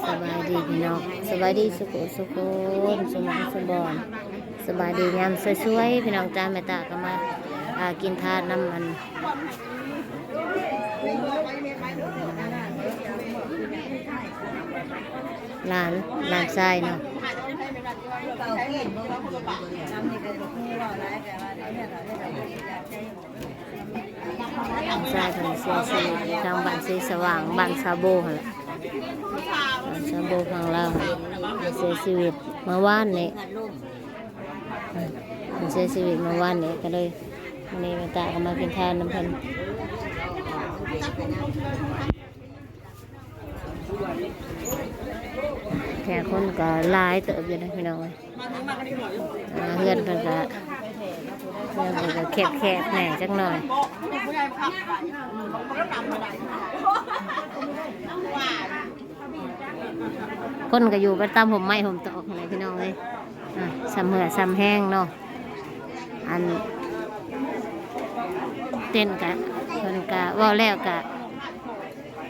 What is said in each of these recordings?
สบายดีพี่น้องสบายดีสุขสุขนสมองสมบอนสบายดียามสวยๆพี่น้องจ้าแม่ตาก็มากินทานน้ำมันหลานทรายเนาะใช่ถึงเสียชีวิตทางบ้านสีสว่างบ้านซาโบหั่นแหละซาโบของเราเสียชีวิตเมื่อวานนี้เสียชีวิตเมื่อวานนี้ก็เลยวันนี้แม่ตาก็มากินทานน้ำพันแค่คนก็หลายเติบอยู่นะพี่น้องเพื่อนเพิ่นก็แคบแหน่จักหน่อยคนก็อยู่ไปตามผมไม้ผมตอกอะไรพี่น้องเลยซ้ำเหือซ้ำแห้งเนาะอันเต้นกะเพิ่นกะว่าแล้วกะ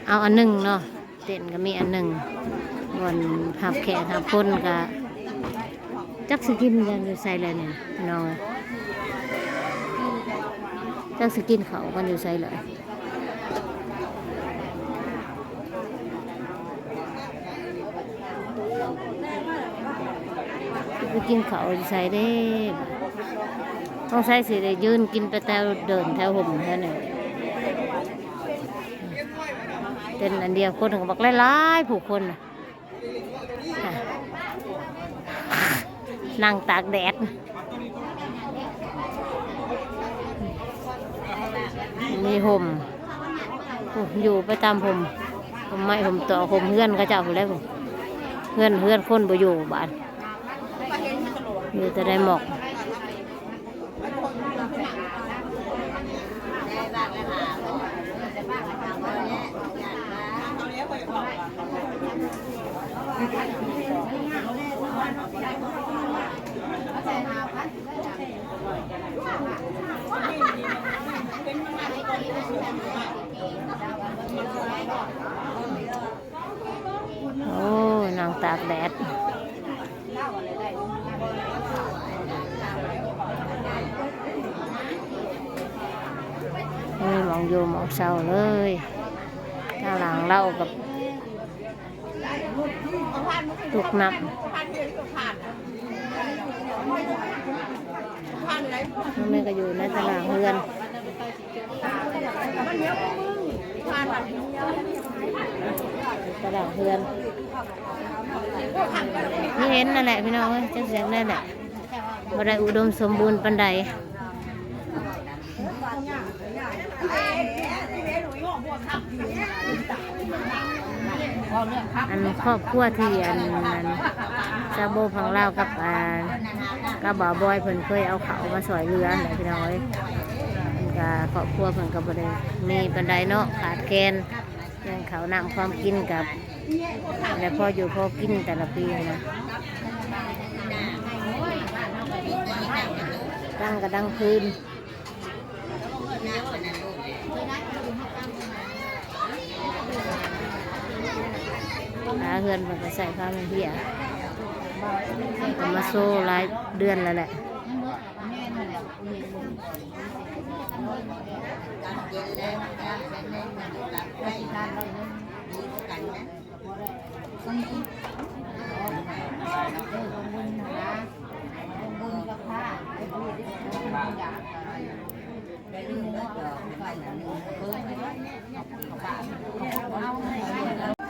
เอาอันหนึ่งเนาะเต้นก็มีอันหนึ่งวันหับแขกหับคนกะจักสกินกันอยู่ใส่เลยเนี่ยพี่น้องจักสกินเขากันอยู่ใส่เลยไปกินเขาใส่ได้ต้องใส่สิได้ยืนกินไปแถวเดินแถวห่มแถวนี้เต้นอันเดียวคนก็บอกหลายๆผู้คนนั่งตากแดดมีห่มอยู่ไปตามผมไม่ผมต่อผมเพื่อนก็จะเอาแล้วเพื่อนคนบ่อยู่บ้านอยู่แต่ได้หมอกโอ้นางตากแดดนี่มองอยู่มองเศร้าเลยข้างหลังเล่ากับตุกหนักน้องแม่ก็อยู่ในตลาดเฮือนตลาดเฮือนนี่เห็นนั่นแหละพี่น้องเอ้ยจังเสียงนั่นแหละบ่ได้อุดมสมบูรณ์ปานใดอันครอบครัวที่อันซาโบพังเล่ากับบ่าวบอยเพิ่นเคยเอาเขามาสอยเรือไหนพี่น้อยกับครอบครัวเพิ่นกับบ่ได้มีปันไดเนาะขาดแคลนเรื่องเขานำความกินกับแต่พออยู่พอกินแต่ละปีนะตั้งกระดังคืนเฮือนมันก็ใส่ผ้ามันเหี้ยมาโซ่หลายเดือนแล้วแหละ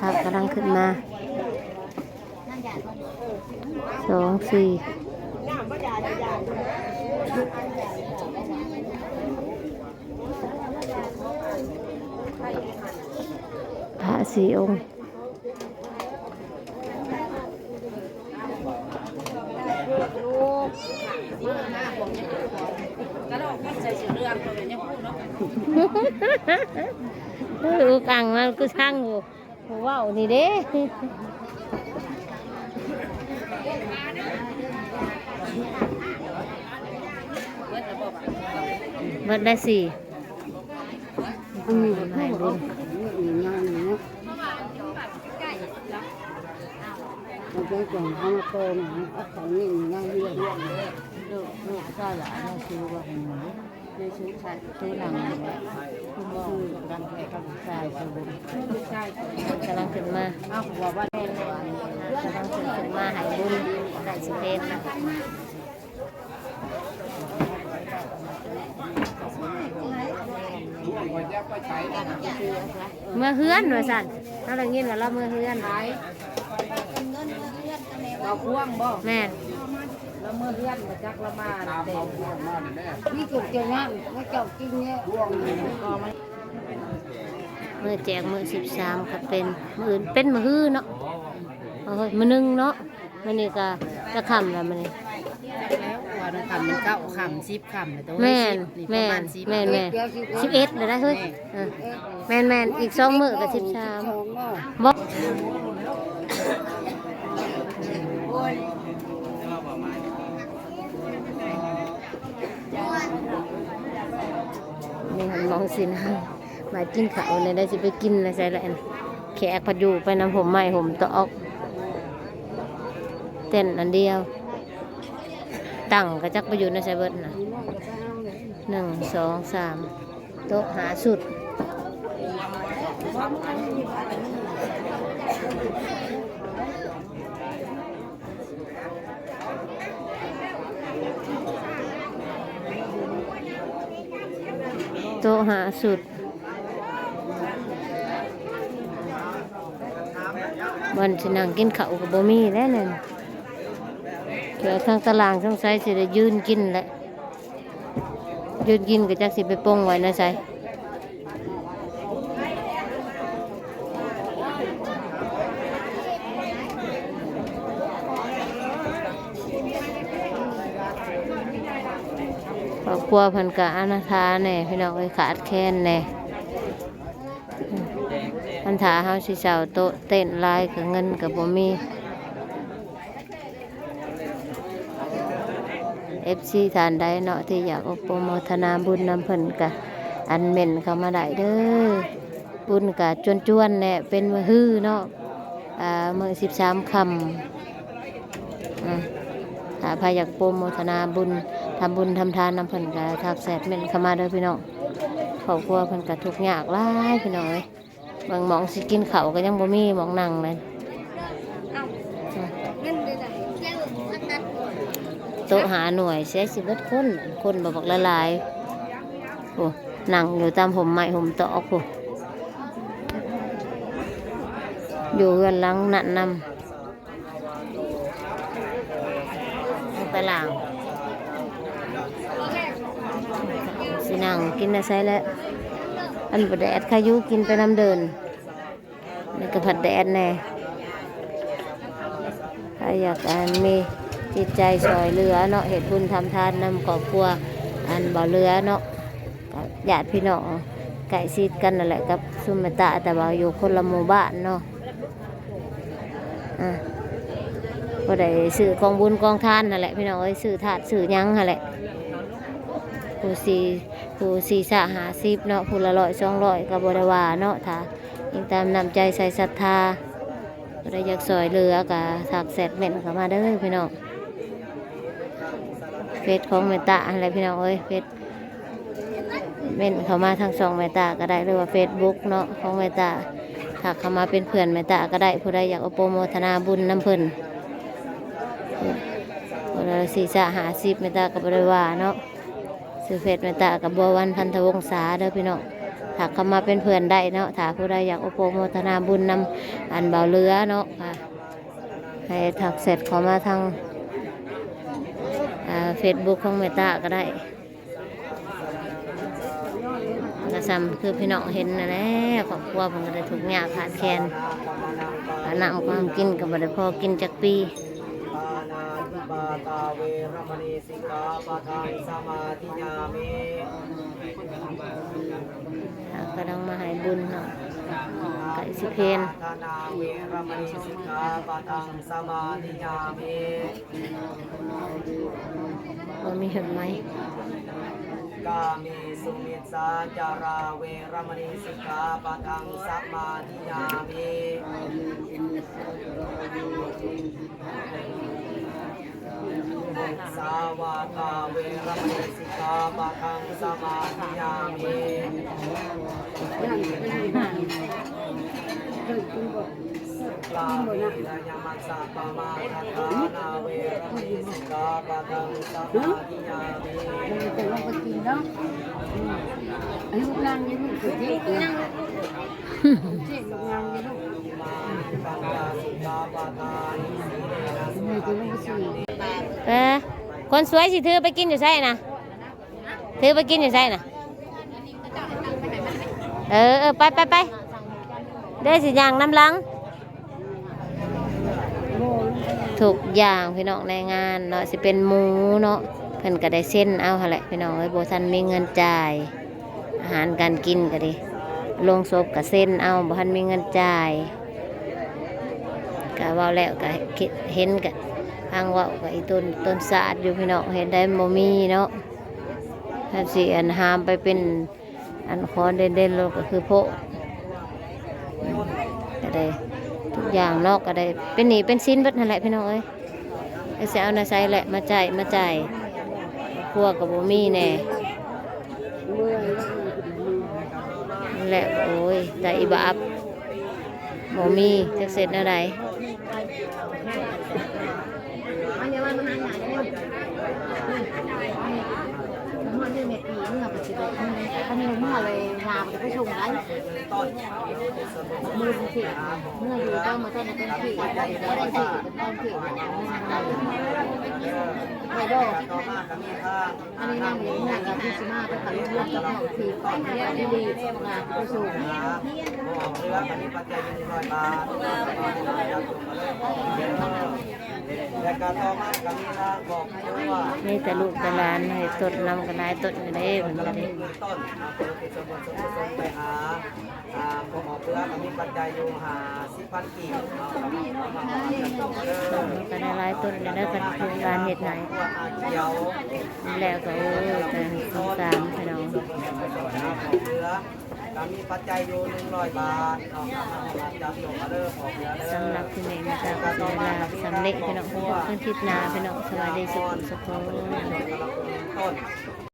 ครับกำลังขึ้นมา2 4พระ4 องค์กังมันก็ช่างอยู่ว้าวนี่เด้วัดได้4ให้บุญ มันเป็นกล่องเขามาโตหน่อยเอาของนี่นั่งเรียน ลูกก็หลานเนี่ยซื้อว่าเป็นหมูซื้อหนังเนี่ยคุณบอกรังแกกับชายสมบูรณ์กำลังขึ้นมา เอาหัวว่าแน่ กำลังขึ้นมาหายบุญไก่สิเพนนะเมื่อเฮือนว่าสั่นเราได้ยินว่าเราเมื่อเฮือน เราพ่วงบ่ แม่น แล้วเมื่อเพื่อนมาจักละมาแต่นี่จุกเจ้านั่นไม่เจ้ากินเนี่ยพ่วงก็มัน มือแจกมือ13ครับเป็นมืออื่นเป็นมือฮื้อเนาะโอ้ยมือหนึงเนาะมื้อนี้ก็จะค่ำแล้วมื้อนี้ แล้วว่าน้องคำมัน9 คำ10 คำเลยตัว แม่น นี่ป แม่ ระมาณ น 10 แม่นแม่น11เลยนะเฮ้ยเออแม่นแม่นอีก2มื้อก็13บ่ นี่มันมองสินะมากินข้าวเลยได้สิไปกินนะใช่แล้วแขกพออยู่ไปนำผมใหม่ผมตอกเต้นอันเดียวตั้งกระจักไปอยู่ในไซเบิร์ดนะ1 2 3โต๊ะหาสุดโต๊ะหาสุดวันสินั่งกินข้าวกับบ่มีแล้วนั่นเดี๋ยวทางตารางต้องใช้สิได้ยืนกินแหละยืนกินก็จักสิไปปงไว้นะใช่ครอบครัวเพิ่นก็อนาถาแน่พี่น้องเอ้ยขาดแคลนแน่ปัญหาเฮาสิเซาโต๊ะเต้นลายกับเงินกับบ่มี FC ทานใดเนาะที่อยากโปรโมทนาบุญนำเพิ่นกะอันเม่นเข้ามาได้เด้อบุญกะจวนๆแน่เป็นมื้อฮื้อเนาะมื้อ13 ค่ำถ้าใครอยากโปรโมทนาบุญทำบุญทำทานนำเพิ่นกะทักแชทเม่นเข้ามาเด้อพี่น้องครอบครัวเพิ่นกะทุกข์ยากหลายพี่น้องเอ้ยบางหม่องสิกินข้าวก็ยังบ่มีหม่องนั่งเลยโต๊ะหาหน่วยเสียสิบเอ็ดคนบอกละลายโอ้นั่งอยู่ตามผมไม้ผมตอกโอ้อยู่กันหลังนั่นนำตารางสินั่งกินนะใช่แล้วอันบดแดดขายุกินไปน้ำเดินนี่ก็ผัดแดดแน่ใครอยากมีจิตใจสอยเรือเนาะเหตุบุญทำทานนำครอบครัวอันบ่อเรือเนาะญาติพี่น้องไก่ซีดกันนั่นแหละกับซุมเมตาแต่ว่าอยู่คนละหมู่บ้านเนาะก็ได้สื่อกองบุญกองทานนั่นแหละพี่น้องเอ้ยสื่อถาดสื่อยั้งนั่นแหละผู้450เนาะผู้ละ100 200กับบริวารเนาะถ้ายิ่งตามนำใจใส่ศรัทธาก็ได้อยากสอยเรือกับถักแสดเม็ดเข้ามาเด้อพี่น้องเฟซของเมตตาอะไรพี่น้องเอ้ยเฟซเม่นเข้ามาทางช่องเมตตาก็ได้หรือว่าเฟซบุ๊กเนาะของเมตตาถักเข้ามาเป็นเพื่อนเมตตาก็ได้ผู้ใดอยากโปรโมทนาบุญน้ำเพิ่นคนละ450เมตตากับบริวารเนาะซื้อเฟซเมตตากับบัววันพันธวงศาเด้อพี่น้องถักเข้ามาเป็นเพื่อนได้เนาะถ้าผู้ใดอยากโปรโมทนาบุญนำอันเบาเรือเนาะค่ะให้ถักเสร็จเข้ามาทางเฟซบุ๊กของเมตตาก็ได้กระซำคือพี่น้องเห็นนะแหละครอบครัวผมก็ได้ถูกหยาขาดแคลนน้ำความกินก็บ่ได้พอกินจากปีก็ต้องมาให้บุญเนาะไก่สิเพนว่ามีเห็นไหมกาเมสุมิสาจาราเวรมณีสิกขาปะทังสัมมาทิยามิ วาตาเวรมณีสิกขาปะทังสมาธิยามิ ลาเวรยมัสสะปะมาทัฏฐานาเวรมณีสิกขาปะทังสมาธิยามิ มันจะลงไปกินเนาะอันนี้ลูกนางนี่ลูกสุดที่นั่งเจ๊ลูกนางนี่ลูก มาปัญญาสุตาปะทานิสีเลนะสุ มือจะลงไปสี่ คนสวยสิถือไปกินอยู่ใช่นะถือไปกินอยู่ใช่นะไปได้สิอย่างน้ำลังถูกอย่างพี่น้องในงานเนาะสิเป็นหมูเนาะเพิ่นก็ได้เส้นเอาหั่นแหละพี่น้องเอ้ยบ่ทันมีเงินจ่ายอาหารการกินก็ดิลงศพก็เส้นเอาบ่ทันมีเงินจ่ายก็เว้าแล้วก็เห็นก็ทางเว้าก็อีต้นสาดอยู่พี่น้องเห็นได้บ่มีเนาะถ้าสิอันหามไปเป็นอันคอนเด่นๆแล้วก็คือโพะก็ได้ทุกอย่างเนาะก็ได้เป็นหนี้เป็นสินเบิดนั่นแหละพี่น้องเอ้ยสิเอาน่ะใส่แหละมาจ่ายพวกก็บ่มีแน่ เมื่อย นั่นแหละโอ้ยแต่อีบาบบ่มีจักเสร็จอะไร อันนี้ว่ามันหาเนี่ยมันนี่เม็ดปีเมื่อปัจจุบันอันนี้เมื่อเลยงามจะไปชมได้มือสิเมื่ออยู่ต้องมาต้นเป็นที่ได้สิเป็นต้นที่ไม่ได้ ต่อมาก็มีทาง อันนี้นั่งอยู่งานกับพี่สิมาก็ขันเรื่องกับของทีดีงานไปชม หาบ่อเรือก็มีปัจจัยอยู่100 บาทและการต่อมาก็มีทางบอกว่า นี่แต่ลูกแต่หลานให้ต้นนำกันหลายต้นก็ได้เพิ่นก็ได้ ต้นเพื่อที่จะส่งไปหาบ่อเรือก็มีปัจจัยอยู่หา10,000 กีบ ก็ได้หลายต้นก็ได้กันโครงการเฮ็ดไหน เขียว แล้วก็โอ้ยแต่สงสารพี่น้อง เรือก็มีปัจจัยอยู่100 บาทจะส่งมาเด้อของเรือเด้อ สำหรับที่นี่นะจ๊ะก็สิเวลาสำเร็จพี่น้องพบกันคลิปหน้าพี่น้องสวัสดีสุขสุข ต้น